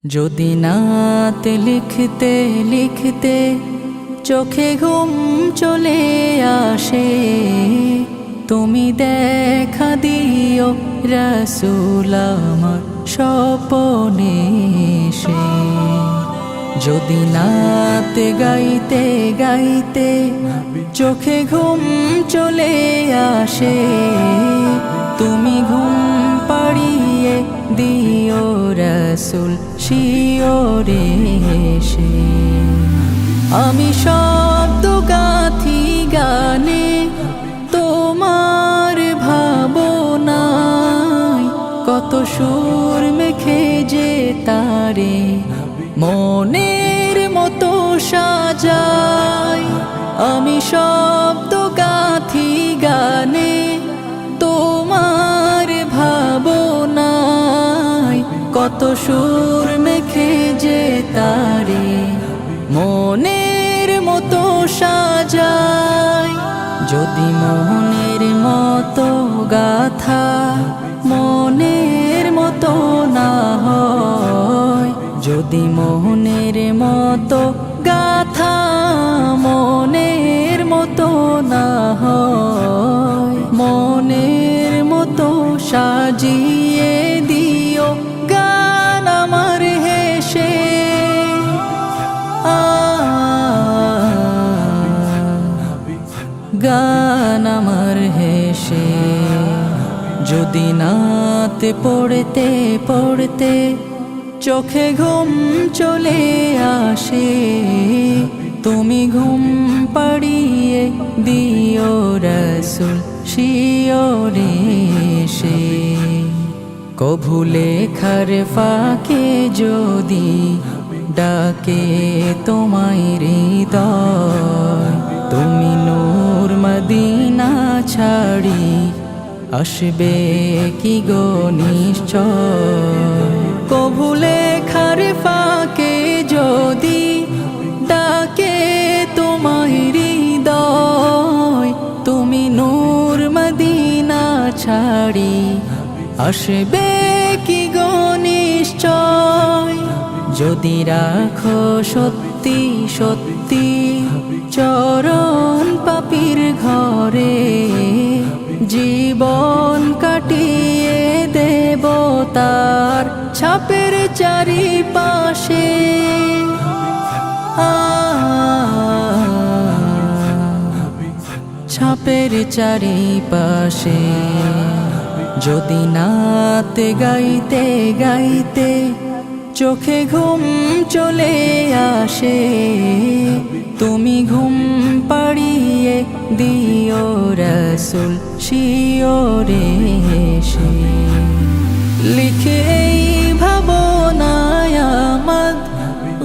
যদি নাত লিখতে লিখতে চোখে ঘুম চলে আসে, তুমি দেখা দিও রাসূল আমার স্বপ্নে এসে। যদি নাত গাইতে গাইতে চোখে ঘুম চলে আসে, তুমি ঘুম পাড়িয়ে দিও রাসূল শিওরে এসে। আমি শব্দ গাথি গানে তোমার ভাবনায়, কত সুর মেখে যে তারে মনের মতো সাজাই। আমি শব্দ গাথি গানে তোমার ভাবনায়, কত সুর মেখে যে তারে মনের মতো সাজাই। যদি মনের মতো গাথা মনের মতো না হয়, যদি মনের মতো গাথা মনের মতো না হয়, মনের মতো সাজিয়ে দিও গান আমার হেসে। গান আমার হেসে। যদি নাত পড়তে পড়তে চোখে ঘুম চলে আসে, তুমি ঘুম পাড়িয়ে দিও রাসূল শিওরে এসে। কভু লেখার ফাঁকে যদি ডাকে তোমায় হৃদয়, তুমি নূর মদিনা ছাড়ি আসবে কি গো নিশ্চয়। কভু লেখার ফাঁকে যদি ডাকে তোমায় হৃদয়, তুমি নূর মদিনা ছাড়ি আসবে কি গো নিশ্চয়। যদি রাখো সত্যি সত্যি চরণ পাপীর ঘরে, জীবন কাটিয়ে দেব তার ছাপের চারিপাশে। ছাপের চারিপাশে। যদি নাত গাইতে গাইতে চোখে ঘুম চলে আসে, তুমি ঘুম পাড়িয়ে দিও রাসূল শিওরে এসে। লিখে এই ভাবনায় আমদ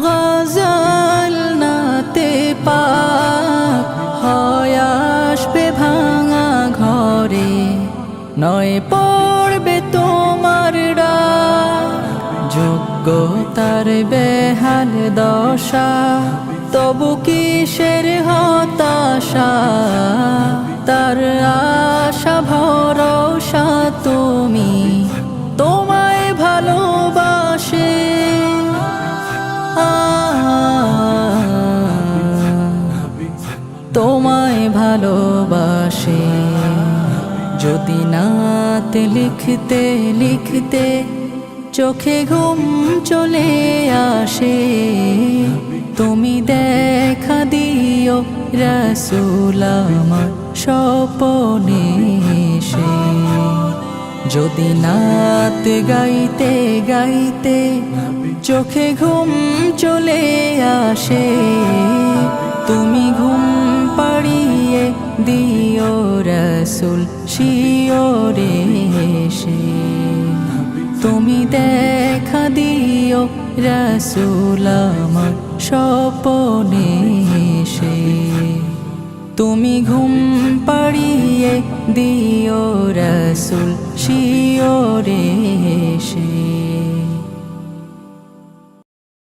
গজল নাতে পাক, হয় আসবে ভাঙা ঘরে, নয় পড়বে তোমার ডাক। যোগ্যতার বেহাল দশা, তবু কিসের হতাশা, তার আশা ভরসা তুমি, তোমায় ভালোবাসে। তোমায় ভালোবাসে। যদি নাত লিখতে লিখতে চোখে ঘুম চলে আসে, তুমি দেখা দিও রাসূল আমার স্বপ্নে এসে। যদি নাত গাইতে গাইতে চোখে ঘুম চলে আসে, তুমি ঘুম পাড়িয়ে দিও রাসূল শিওরে এসে। তুমি দেখা দিও রাসূল আমার স্বপ্নে এসে। তুমি ঘুম পাড়িয়ে দিও রাসূল শিওরে এসে।